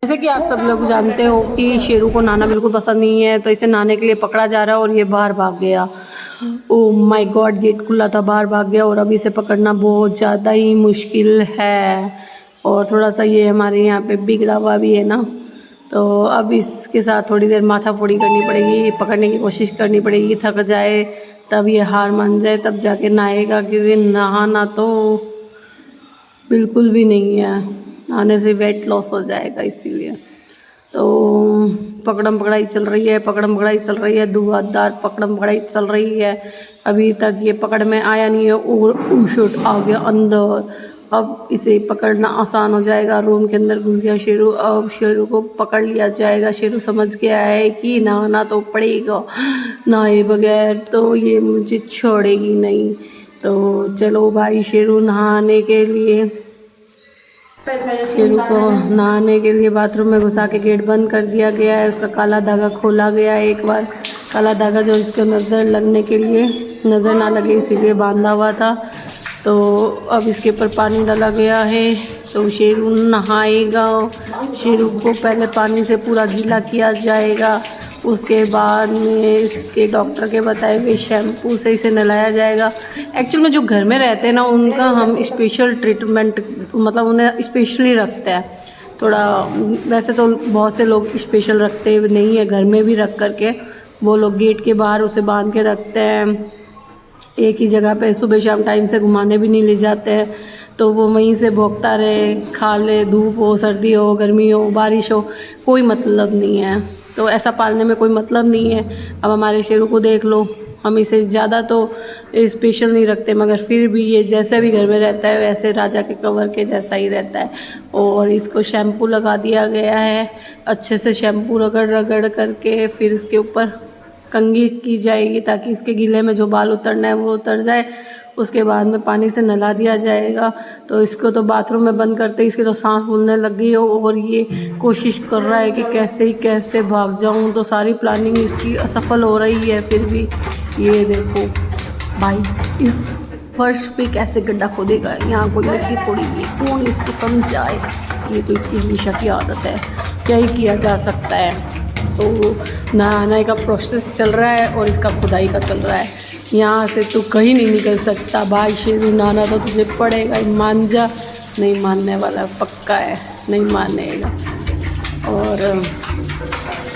जैसे कि आप सब लोग जानते हो कि शेरू को नहाना बिल्कुल पसंद नहीं है, तो इसे नहाने के लिए पकड़ा जा रहा है और ये बाहर भाग गया। ओह माय गॉड, गेट खुला था, बाहर भाग गया और अभी इसे पकड़ना बहुत ज़्यादा ही मुश्किल है। और थोड़ा सा ये हमारे यहाँ पे बिगड़ा हुआ भी है ना, तो अब इसके साथ थोड़ी देर माथा फोड़ी करनी पड़ेगी, पकड़ने की कोशिश करनी पड़ेगी। थक जाए तब ये हार मान जाए तब जाके नहाएगा, क्योंकि नहाना तो बिल्कुल भी नहीं है, नहाने से वेट लॉस हो जाएगा। इसीलिए तो पकड़म पकड़ाई चल रही है, पकड़म पकड़ाई चल रही है, धुआंधार पकड़म पकड़ाई चल रही है। अभी तक ये पकड़ में आया नहीं है और शूट आ गया अंदर। अब इसे पकड़ना आसान हो जाएगा। रूम के अंदर घुस गया शेरू। अब शेरू को पकड़ लिया जाएगा। शेरू समझ गया है कि नहाना तो पड़ेगा, नहाए बगैर तो ये मुझे छोड़ेगी नहीं। तो चलो भाई, शेरू नहाने के लिए, शेरू को नहाने के लिए बाथरूम में घुसा के गेट बंद कर दिया गया है। उसका काला धागा खोला गया है एक बार, काला धागा जो इसको नज़र लगने के लिए, नज़र ना लगे इसीलिए बांधा हुआ था। तो अब इसके ऊपर पानी डाला गया है, तो शेरू नहाएगा। शेरू को पहले पानी से पूरा गीला किया जाएगा, उसके बाद में इसके डॉक्टर के बताए हुए शैम्पू से इसे नहलाया जाएगा। एक्चुअल में जो घर में रहते हैं ना, उनका हम स्पेशल ट्रीटमेंट, मतलब उन्हें स्पेशली रखते हैं थोड़ा। वैसे तो बहुत से लोग स्पेशल रखते नहीं है, घर में भी रख करके वो लोग गेट के बाहर उसे बांध के रखते हैं एक ही जगह पे। सुबह शाम टाइम से घुमाने भी नहीं ले जाते हैं, तो वो वहीं से भोंकता रहे, खा ले, धूप हो, सर्दी हो, गर्मी हो, बारिश हो, कोई मतलब नहीं है। तो ऐसा पालने में कोई मतलब नहीं है। अब हमारे शेरू को देख लो, हम इसे ज़्यादा तो स्पेशल नहीं रखते, मगर फिर भी ये जैसे भी घर में रहता है वैसे राजा के कवर के जैसा ही रहता है। और इसको शैम्पू लगा दिया गया है, अच्छे से शैम्पू रगड़ रगड़ करके फिर इसके ऊपर कंघी की जाएगी, ताकि इसके गीले में जो बाल उतरना है वो उतर जाए। उसके बाद में पानी से नहला दिया जाएगा। तो इसको तो बाथरूम में बंद करते ही इसकी तो सांस फूलने लग गई हो, और ये कोशिश कर रहा है कि कैसे ही कैसे भाग जाऊं। तो सारी प्लानिंग इसकी असफल हो रही है। फिर भी ये देखो भाई, इस फर्श पे कैसे गड्ढा खोदेगा, यहाँ कोई मिट्टी थोड़ी है, कौन इसको समझाए। ये तो इसकी हमेशा की आदत है, क्या ही किया जा सकता है। तो नहाने का प्रोसेस चल रहा है और इसका खुदाई का चल रहा है। यहाँ से तू कहीं नहीं निकल सकता भाई, शेरू नहाना तो तुझे पड़ेगा ही, मान जा। नहीं मानने वाला पक्का है, नहीं मानेगा। और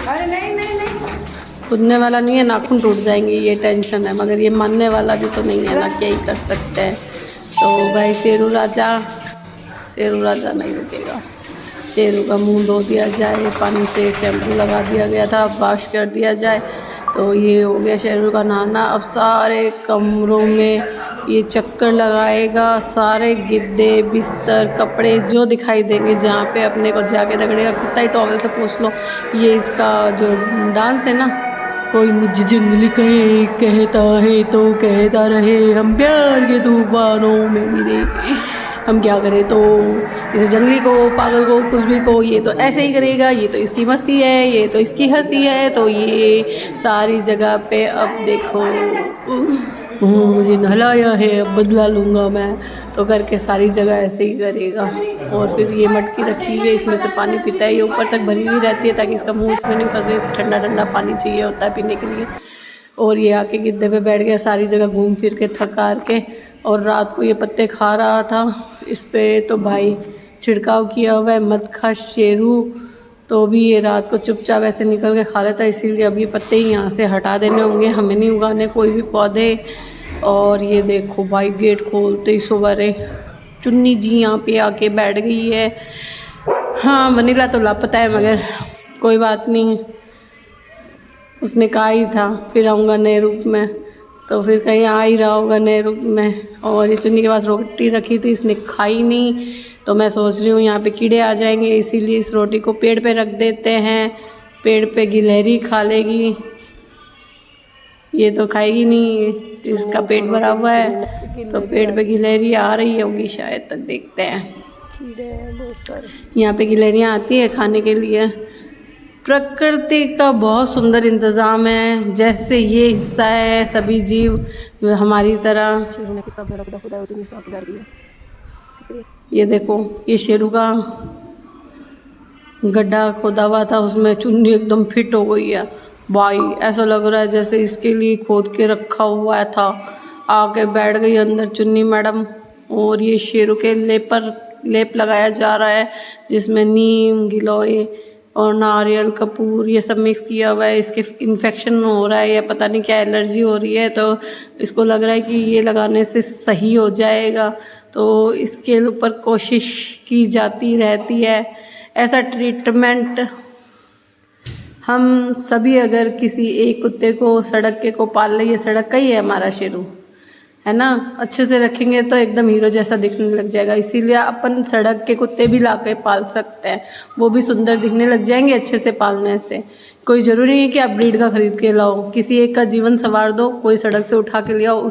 अरे नहीं कूदने वाला नहीं है, नाखून टूट जाएंगे, ये टेंशन है। मगर ये मानने वाला भी तो नहीं है ना, क्या ही कर सकते हैं। तो भाई शेरू राजा नहीं रुकेगा। शेरू का मुंह धो दिया जाए, पानी से शैम्पू लगा दिया गया था, वॉश कर दिया जाए। तो ये हो गया शेरू का नहाना। अब सारे कमरों में ये चक्कर लगाएगा, सारे गिद्दे, बिस्तर, कपड़े जो दिखाई देंगे जहाँ पे अपने को जाके रगड़ेगा। कितना ही टॉवल से पूछ लो, ये इसका जो डांस है ना, कोई मुझे जंगली कहता है तो कहता रहे, हम प्यार के तूफानों में गिरे, हम क्या करें। तो इसे जंगली को, पागल को, कुछ भी को, ये तो ऐसे ही करेगा, ये तो इसकी मस्ती है, ये तो इसकी हंसी है। तो ये सारी जगह पे अब देखो, मुझे नहलाया है, अब बदला लूँगा मैं, तो करके सारी जगह ऐसे ही करेगा। और फिर ये मटकी रखी हुई है, इसमें से पानी पीता है, ये ऊपर तक भरी हुई रहती है ताकि इसका मुंह इसमें नहीं फंसे। इसे ठंडा ठंडा पानी चाहिए होता है पीने के लिए। और ये आके गिद्दे पे बैठ गया, सारी जगह घूम फिर के थक हार के। और रात को ये पत्ते खा रहा था, इस पे तो भाई छिड़काव किया हुआ है, मत खा शेरू। तो भी ये रात को चुपचाप ऐसे निकल के खा लेता है। इसीलिए अब ये पत्ते ही यहाँ से हटा देने होंगे, हमें नहीं उगाने कोई भी पौधे। और ये देखो भाई, गेट खोलते ही सवेरे चुन्नी जी यहाँ पे आके बैठ गई है। हाँ, वनीला तो लापता है, मगर कोई बात नहीं, उसने कहा ही था फिर आऊँगा नए रूप में, तो फिर कहीं आ ही रहा होगा नए रूप में। और ये चुन्नी के पास रोटी रखी थी, इसने खाई नहीं, तो मैं सोच रही हूँ यहाँ पे कीड़े आ जाएंगे, इसीलिए इस रोटी को पेड़ पे रख देते हैं। पेड़ पे गिलहरी खा लेगी, ये तो खाएगी नहीं, इसका पेट भरा हुआ है। तो पेड़ पे गिलहरी आ रही होगी शायद, तक देखते हैं। यहाँ पे गिलहरियाँ आती है खाने के लिए। प्रकृति का बहुत सुंदर इंतज़ाम है, जैसे ये हिस्सा है सभी जीव हमारी तरह। ये देखो, ये शेरू का गड्ढा खोदा हुआ था, उसमें चुन्नी एकदम फिट हो गई है भाई। ऐसा लग रहा है जैसे इसके लिए खोद के रखा हुआ था। आके बैठ गई अंदर चुन्नी मैडम। और ये शेरों के लेप लगाया जा रहा है, जिसमें नीम, गिलोय और नारियल कपूर ये सब मिक्स किया हुआ है। इसके इन्फेक्शन हो रहा है या पता नहीं क्या एलर्जी हो रही है, तो इसको लग रहा है कि ये लगाने से सही हो जाएगा। तो इसके ऊपर कोशिश की जाती रहती है। ऐसा ट्रीटमेंट हम सभी अगर किसी एक कुत्ते को सड़क के को पाल ले, ये सड़क का ही है हमारा शेरू, है ना, अच्छे से रखेंगे तो एकदम हीरो जैसा दिखने लग जाएगा। इसीलिए अपन सड़क के कुत्ते भी लाके पाल सकते हैं, वो भी सुंदर दिखने लग जाएंगे अच्छे से पालने से। कोई ज़रूरी नहीं कि आप ब्रीड का खरीद के लाओ, किसी एक का जीवन संवार दो, कोई सड़क से उठा के ले आओ।